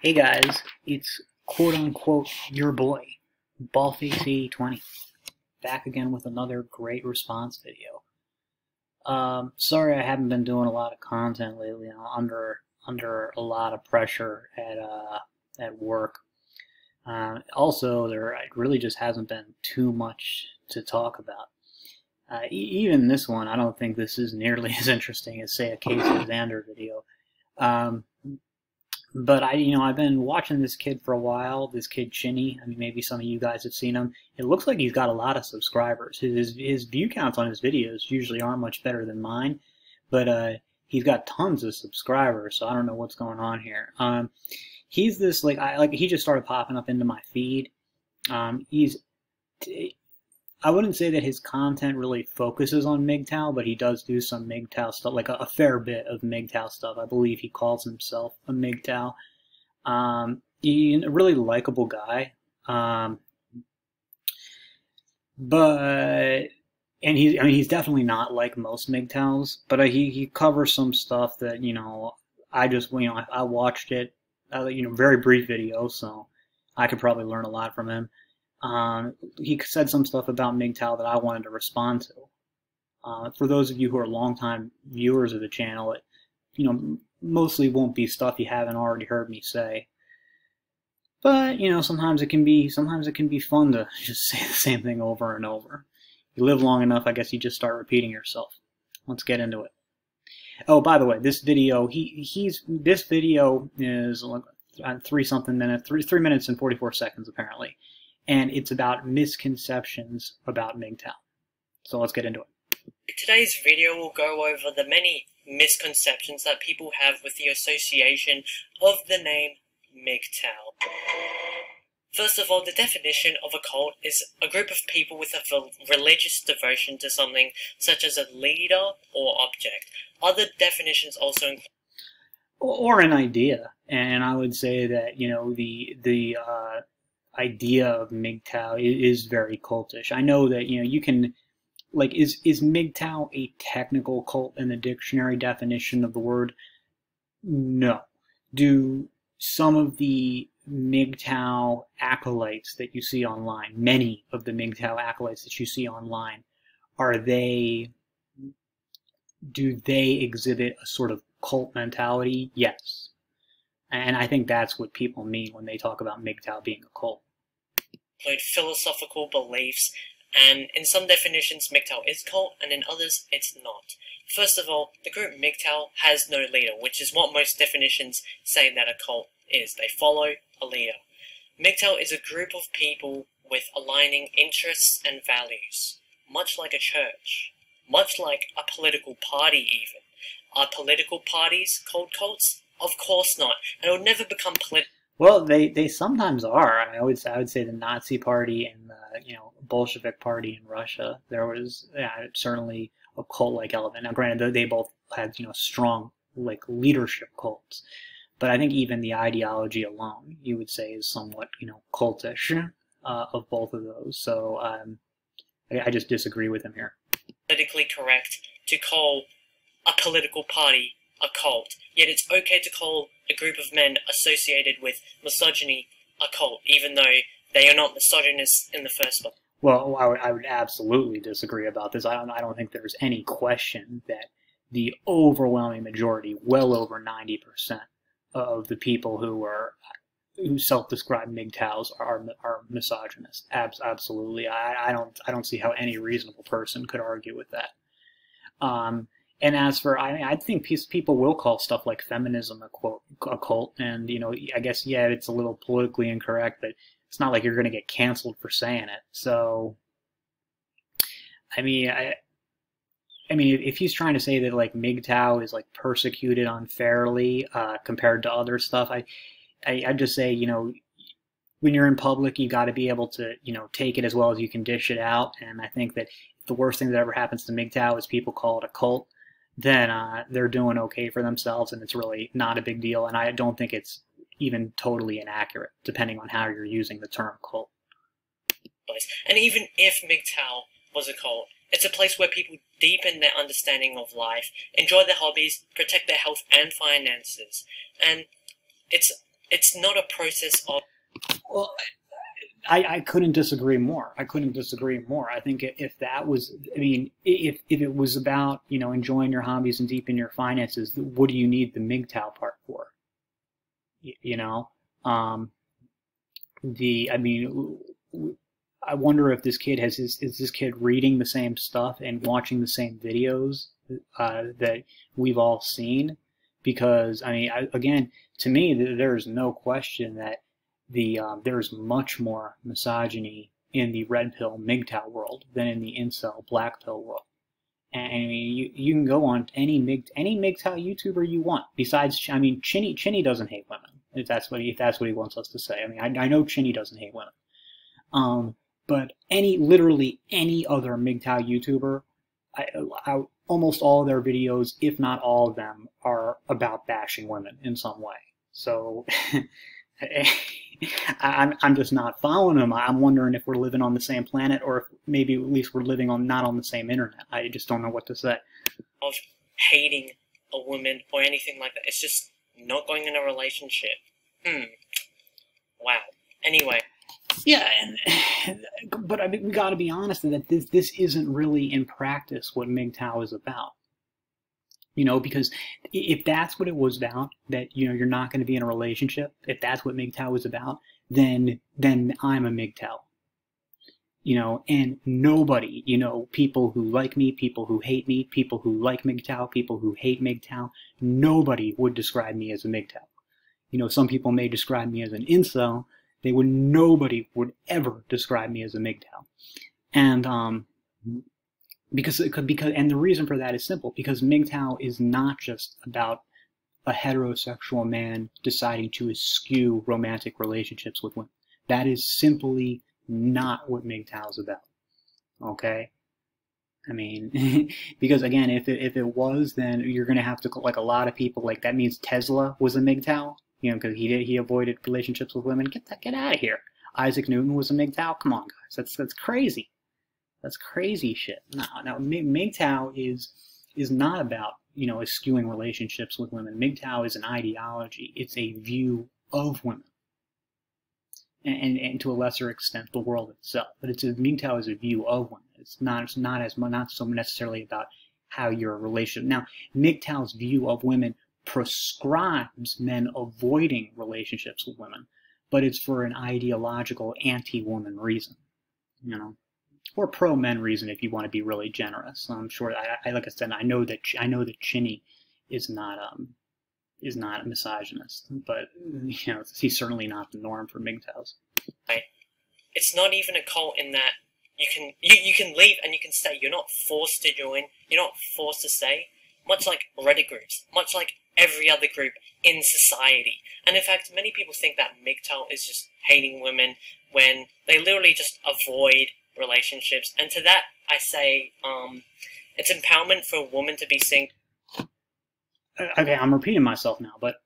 Hey guys, it's quote-unquote your boy, Ballface8020, back again with another great response video. Sorry I haven't been doing a lot of content lately. I'm under a lot of pressure at work. Also, there really just hasn't been too much to talk about. Even this one, I don't think this is nearly as interesting as, say, a Casey Xander video. Um, But I've been watching this kid for a while. This kid Chinny. I mean, maybe some of you guys have seen him. It looks like he's got a lot of subscribers. His view counts on his videos usually aren't much better than mine, but he's got tons of subscribers. So I don't know what's going on here. He's this he just started popping up into my feed. He's I wouldn't say that his content really focuses on MGTOW, but he does do some MGTOW stuff, like a fair bit of MGTOW stuff. I believe he calls himself a MGTOW. He's a really likable guy. But he's definitely not like most MGTOWs, but he covers some stuff that I watched it, very brief video, so I could probably learn a lot from him. He said some stuff about MGTOW that I wanted to respond to. For those of you who are longtime viewers of the channel, it mostly won't be stuff you haven't already heard me say. But sometimes it can be fun to just say the same thing over and over. You live long enough, I guess you just start repeating yourself. Let's get into it. Oh, by the way, this video this video is 3 minutes and 44 seconds apparently. And it's about misconceptions about MGTOW. So let's get into it. Today's video will go over the many misconceptions that people have with the association of the name MGTOW. First of all, the definition of a cult is a group of people with a religious devotion to something, such as a leader or object. Other definitions also include or an idea, and I would say that the idea of MGTOW is very cultish. I know that you can, is MGTOW a technical cult in the dictionary definition of the word? No. Do some of the MGTOW acolytes that you see online, many of the MGTOW acolytes that you see online, do they exhibit a sort of cult mentality? Yes. And I think that's what people mean when they talk about MGTOW being a cult. Philosophical beliefs, and in some definitions MGTOW is cult, and in others it's not. First of all, the group MGTOW has no leader, which is what most definitions say that a cult is. They follow a leader. MGTOW is a group of people with aligning interests and values, much like a church, much like a political party even. Are political parties called cults? Of course not, and it would never become political. Well, they sometimes are. I would say the Nazi Party and the Bolshevik Party in Russia. There was certainly a cult-like element. Now, granted, they both had strong leadership cults, but I think even the ideology alone, you would say, is somewhat cultish of both of those. So I just disagree with him here. Politically correct to call a political party a cult, yet it's okay to call a group of men associated with misogyny a cult, even though they are not misogynists in the first place. Well, I would absolutely disagree about this. I don't think there's any question that the overwhelming majority, well over 90% of the people who self-describe MGTOWs are misogynist. Absolutely, I don't see how any reasonable person could argue with that. And as for, I think people will call stuff like feminism a cult, and I guess it's a little politically incorrect, but it's not like you're going to get canceled for saying it. So, I mean, if he's trying to say that MGTOW is persecuted unfairly compared to other stuff, I'd just say when you're in public, you got to be able to take it as well as you can dish it out. And I think that the worst thing that ever happens to MGTOW is people call it a cult. Then they're doing okay for themselves, and it's really not a big deal. And I don't think it's even totally inaccurate, depending on how you're using the term cult. And even if MGTOW was a cult, it's a place where people deepen their understanding of life, enjoy their hobbies, protect their health and finances. And it's It's not a process of... Well, I couldn't disagree more. I couldn't disagree more. I think if that was, I mean, if it was about, you know, enjoying your hobbies and deepening your finances, what do you need the MGTOW part for? You know, I mean, I wonder if this kid is this kid reading the same stuff and watching the same videos that we've all seen? Because I mean, again, to me, there's no question that there's much more misogyny in the red pill MGTOW world than in the incel black pill world. And I mean, you can go on any MGTOW YouTuber you want. Besides, I mean, Chinny doesn't hate women. If that's what he wants us to say. I mean, I know Chinny doesn't hate women. But literally any other MGTOW YouTuber, almost all of their videos, if not all of them, are about bashing women in some way. So I'm just not following them. I'm wondering if we're living on the same planet, or if maybe at least we're living on not on the same internet. I just don't know what to say. Of hating a woman or anything like that. It's just not going in a relationship. Wow. Anyway. Yeah, but I mean, we got to be honest that this isn't really in practice what MGTOW is about. You know, because if that's what it was about, that, you know, you're not going to be in a relationship, if that's what MGTOW is about, then I'm a MGTOW. You know, and nobody, you know, people who like me, people who hate me, people who like MGTOW, people who hate MGTOW, nobody would describe me as a MGTOW. You know, some people may describe me as an incel. Nobody would ever describe me as a MGTOW. And because and the reason for that is simple, because MGTOW is not just about a heterosexual man deciding to eschew romantic relationships with women. That is simply not what MGTOW is about. Okay? I mean, because again, if it was, then you're going to have to, like, a lot of people, like, that means Tesla was a MGTOW. You know, because he avoided relationships with women. Get out of here. Isaac Newton was a MGTOW. Come on, guys. That's crazy. That's crazy shit. No, MGTOW is not about, you know, eschewing relationships with women. MGTOW is an ideology. It's a view of women, and to a lesser extent the world itself. But MGTOW is a view of women. It's not so necessarily about how your relationship. Now, MGTOW's view of women prescribes men avoiding relationships with women, but it's for an ideological anti-woman reason, you know, or pro-men reason if you want to be really generous. I'm sure. I like I said, I know that Chinny is not a misogynist, but, you know, he's certainly not the norm for MGTOWs. Right. It's not even a cult in that you can leave and you can stay. You're not forced to join. You're not forced to stay. Much like Reddit groups, much like every other group in society. And in fact, many people think that MGTOW is just hating women when they literally just avoid relationships. And to that, I say, it's empowerment for a woman to be single. Okay, I'm repeating myself now, but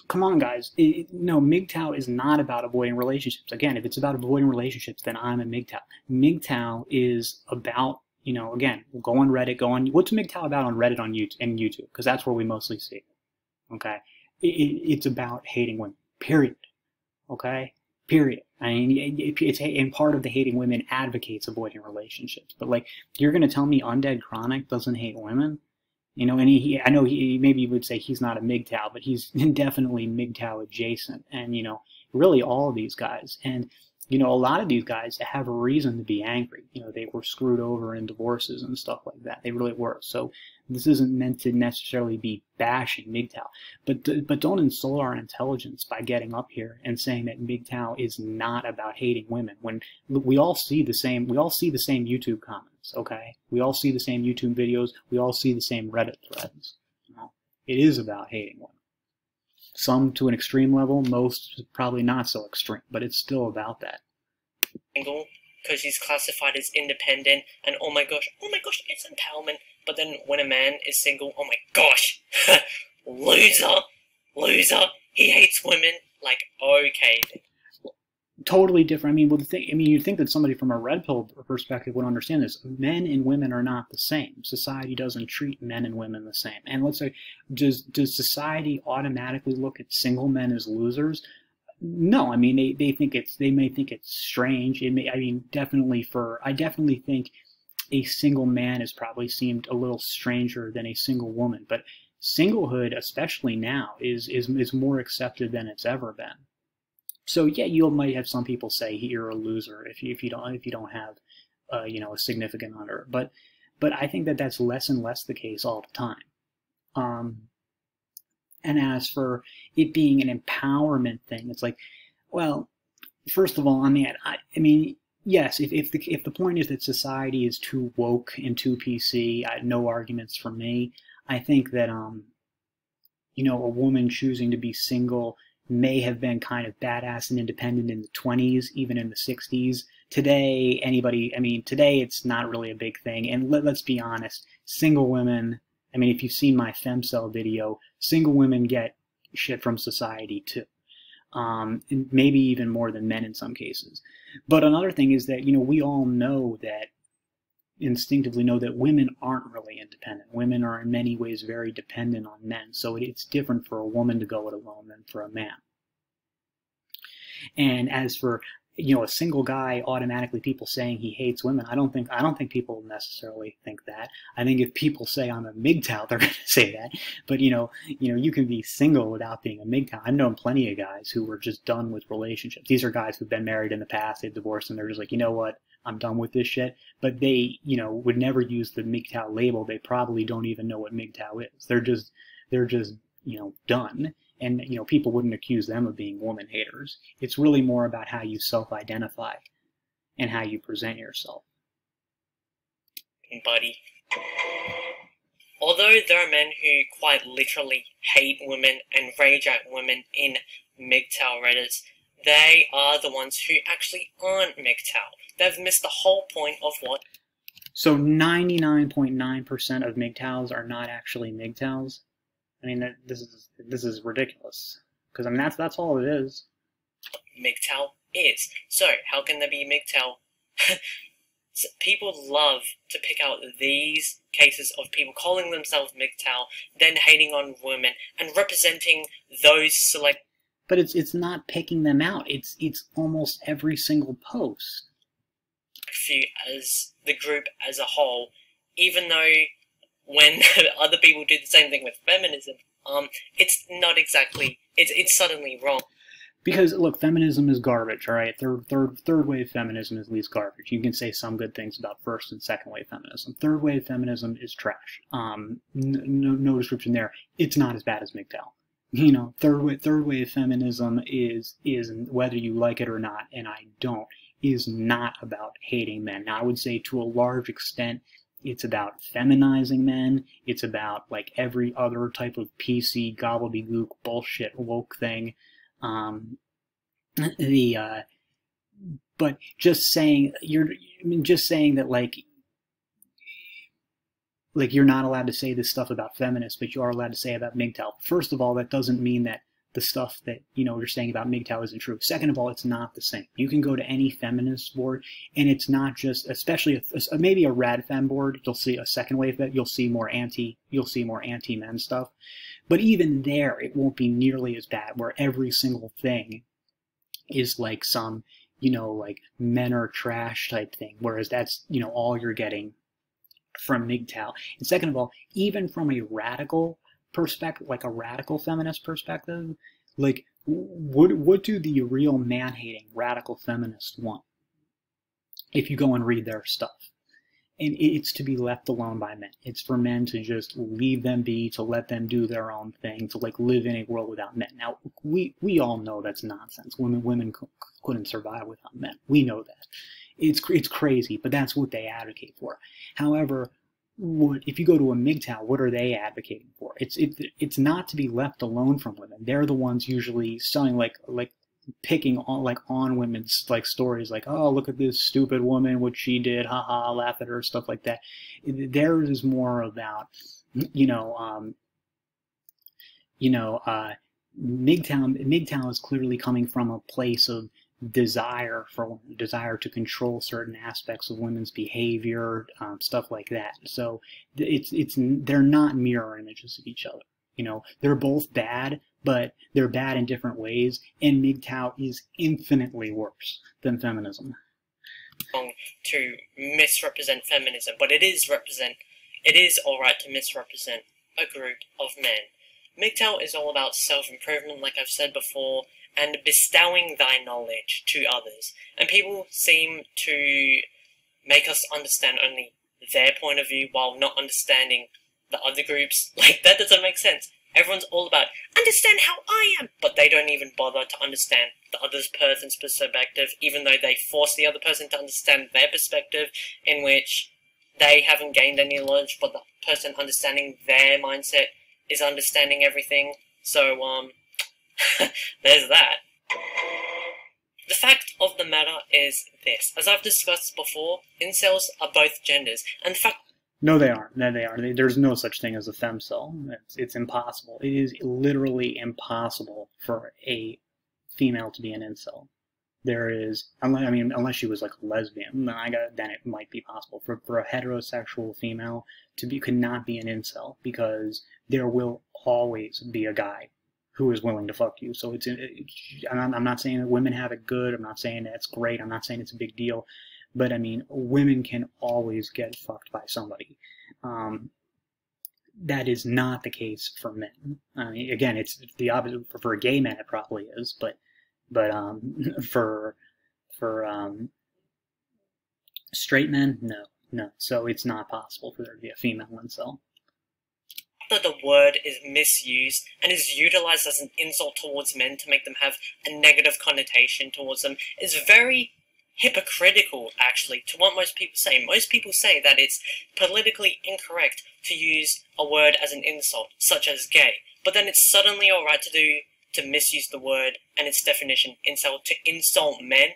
come on, guys. No, MGTOW is not about avoiding relationships. Again, if it's about avoiding relationships, then I'm a MGTOW. MGTOW is about, you know, again, go on Reddit, what's MGTOW about on Reddit and YouTube? Because that's where we mostly see it, okay? It's about hating women, period, okay? Period. I mean, and part of the hating women advocates avoiding relationships. But, like, you're going to tell me Undead Chronic doesn't hate women? You know, and I know maybe you would say he's not a MGTOW, but he's definitely MGTOW adjacent. And, you know, really all of these guys. And, you know, a lot of these guys have a reason to be angry. You know, they were screwed over in divorces and stuff like that. They really were. So this isn't meant to necessarily be bashing MGTOW. But don't insult our intelligence by getting up here and saying that MGTOW is not about hating women. When we all see the same YouTube comments, okay? We all see the same YouTube videos. We all see the same Reddit threads. You know, it is about hating women. Some to an extreme level, most probably not so extreme, but it's still about that. Single, because he's classified as independent, and oh my gosh, it's empowerment. But then when a man is single, oh my gosh, loser, he hates women. Like, okay. totally different. I mean, well, you'd think that somebody from a red pill perspective would understand this. Men and women are not the same. Society doesn't treat men and women the same. And let's say, does society automatically look at single men as losers? No. I mean, they may think it's strange. I definitely think a single man has probably seemed a little stranger than a single woman. But singlehood, especially now, is more accepted than it's ever been. So yeah, you might have some people say you're a loser if you don't have a significant other, but I think that that's less and less the case all the time. And as for it being an empowerment thing, it's like, well, first of all, I mean, yes, if the point is that society is too woke and too PC, no arguments for me. I think that a woman choosing to be single may have been kind of badass and independent in the 20s, even in the 60s. Today, today it's not really a big thing. And let's be honest, single women, I mean, if you've seen my femcel video, single women get shit from society too. And maybe even more than men in some cases. But another thing is that, we all instinctively know that women aren't really independent. Women are in many ways very dependent on men. So it's different for a woman to go it alone than for a man. And as for, a single guy, automatically people saying he hates women, I don't think people necessarily think that. I think if people say I'm a MGTOW, they're going to say that. But, you can be single without being a MGTOW. I've known plenty of guys who were just done with relationships. These are guys who've been married in the past, they've divorced, and they're just like, you know what? I'm done with this shit. But they, would never use the MGTOW label. They probably don't even know what MGTOW is. They're just, done. And, people wouldn't accuse them of being woman haters. It's really more about how you self-identify and how you present yourself. Buddy. Although there are men who quite literally hate women and rage at women in MGTOW Reddits, they are the ones who actually aren't MGTOW. They've missed the whole point of what... So 99.9% of MGTOWs are not actually MGTOWs? I mean, this is ridiculous. Because, that's all it is. MGTOW is. So, how can there be MGTOW? So people love to pick out these cases of people calling themselves MGTOW, then hating on women, and representing those select... But it's not picking them out. It's almost every single post. As the group as a whole, even though when other people do the same thing with feminism, it's not exactly, it's suddenly wrong. Because, look, feminism is garbage, all right? Third wave feminism is at least garbage. You can say some good things about first and second wave feminism. Third wave feminism is trash. No description there. It's not as bad as MGTOW. Third wave feminism is, whether you like it or not, and I don't, is not about hating men. Now, I would say to a large extent, it's about feminizing men. It's about, like, every other type of PC gobbledygook bullshit woke thing. But just saying that like you're not allowed to say this stuff about feminists, but you are allowed to say about MGTOW. First of all, that doesn't mean that the stuff that you're saying about MGTOW isn't true. Second of all, it's not the same. You can go to any feminist board, and it's not just, especially maybe a rad fem board. You'll see a second wave that you'll see more anti-men stuff. But even there, it won't be nearly as bad, where every single thing is like some, like men are trash type thing, whereas that's, all you're getting from MGTOW. And second of all, even from a radical perspective, like a radical feminist perspective, like what do the real man-hating radical feminists want? If you go and read their stuff. And it's to be left alone by men. It's for men to just leave them be, to let them do their own thing, to like live in a world without men. Now, we all know that's nonsense. Women couldn't survive without men. We know that. It's crazy, but that's what they advocate for. However, if you go to a MGTOW, what are they advocating for? It's not to be left alone from women. They're the ones usually selling like picking on women's like stories, like, oh, look at this stupid woman, what she did, haha, laugh at her, stuff like that. Theirs is more about MGTOW is clearly coming from a place of desire to control certain aspects of women's behavior, stuff like that. So they're not mirror images of each other. You know, they're both bad, but they're bad in different ways, and MGTOW is infinitely worse than feminism. To misrepresent feminism, but it is alright to misrepresent a group of men. MGTOW is all about self-improvement, like I've said before, and bestowing thy knowledge to others. And people seem to make us understand only their point of view while not understanding the other groups. Like, that doesn't make sense. Everyone's all about, understand how I am, but they don't even bother to understand the other person's perspective, even though they force the other person to understand their perspective, in which they haven't gained any knowledge, but the person understanding their mindset is understanding everything. So, there's that. The fact of the matter is this. As I've discussed before, incels are both genders, and the fact... No, they aren't. No, they aren't. There's no such thing as a femcel. It's impossible. It is literally impossible for a female to be an incel. There is, unless she was like a lesbian, then it might be possible. For a heterosexual female could not be an incel, because there will always be a guy who is willing to fuck you. So I'm not saying that women have it good. I'm not saying that's great. I'm not saying it's a big deal. But, I mean, women can always get fucked by somebody. That is not the case for men. I mean, again, it's the opposite. For gay men, it probably is. But for straight men, no. So it's not possible for there to be a female incel. That the word is misused and is utilized as an insult towards men to make them have a negative connotation towards them is very hypocritical, actually, to what most people say. Most people say that it's politically incorrect to use a word as an insult, such as gay, but then it's suddenly alright to misuse the word and its definition, insult, to insult men.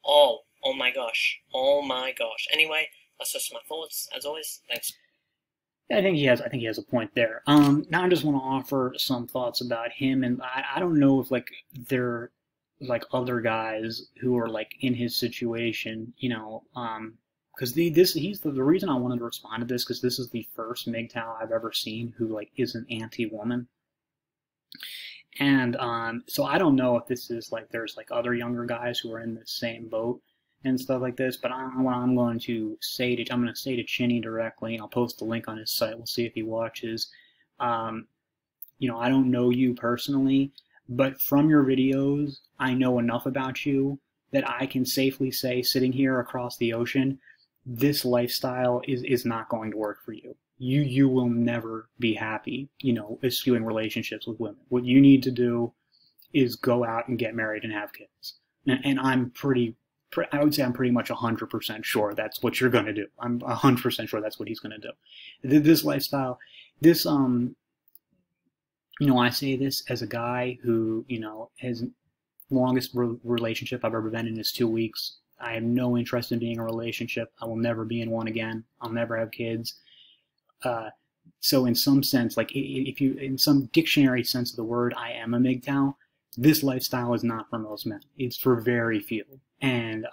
Oh my gosh. Anyway, that's just my thoughts, as always. Thanks. I think he has a point there. Now I just want to offer some thoughts about him, and I don't know if they're like other guys who are like in his situation, you know, because the reason I wanted to respond to this, because this is the first MGTOW I've ever seen who like is an anti-woman, and so I don't know if this is like there's like other younger guys who are in the same boat and stuff like this, but I'm going to say to Chinny directly, and I'll post the link on his site. We'll see if he watches. You know, I don't know you personally, but from your videos, I know enough about you that I can safely say, sitting here across the ocean, this lifestyle is not going to work for you. You will never be happy, you know, eschewing relationships with women. What you need to do is go out and get married and have kids. And I would say I'm pretty much 100% sure that's what you're going to do. I'm 100% sure that's what he's going to do. This lifestyle, you know, I say this as a guy who, you know, his longest relationship I've ever been in is 2 weeks. I have no interest in being in a relationship. I will never be in one again. I'll never have kids. So in some sense, like in some dictionary sense of the word, I am a MGTOW. This lifestyle is not for most men. It's for very few. And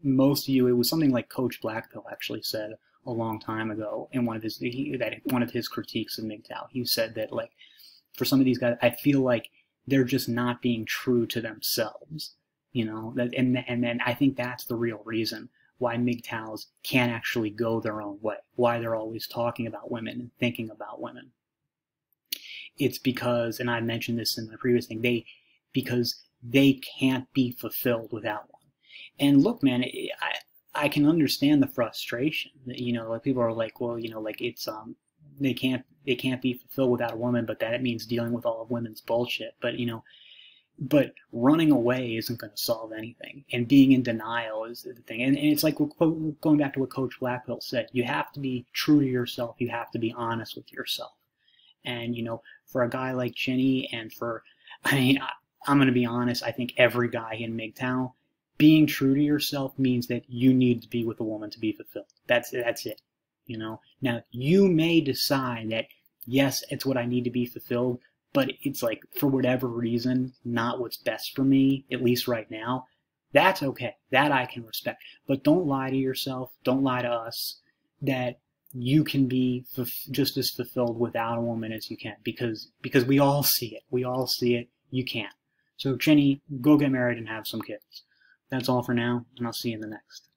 most of you, it was something like Coach Blackpill actually said a long time ago in one of his critiques of MGTOW. He said that, like, for some of these guys, I feel like they're just not being true to themselves, you know. And then I think that's the real reason why MGTOWs can't actually go their own way, why they're always talking about women and thinking about women. It's because, and I mentioned this in the previous thing, because they can't be fulfilled without one. And look, man, I can understand the frustration that, you know, like people are like, well, you know, like it's they can't be fulfilled without a woman, but that means dealing with all of women's bullshit. But, you know, but running away isn't going to solve anything, and being in denial is the thing. And it's like going back to what Coach Blackpill said, you have to be true to yourself. You have to be honest with yourself. And, you know, for a guy like Chinny, and I'm going to be honest, I think every guy in MGTOW, being true to yourself means that you need to be with a woman to be fulfilled. That's it. You know, now you may decide that, yes, it's what I need to be fulfilled, but it's like, for whatever reason, not what's best for me, at least right now. That's okay. That I can respect. But don't lie to yourself. Don't lie to us that you can be just as fulfilled without a woman as you can, because we all see it. We all see it. You can't. So, Chinny, go get married and have some kids. That's all for now, and I'll see you in the next.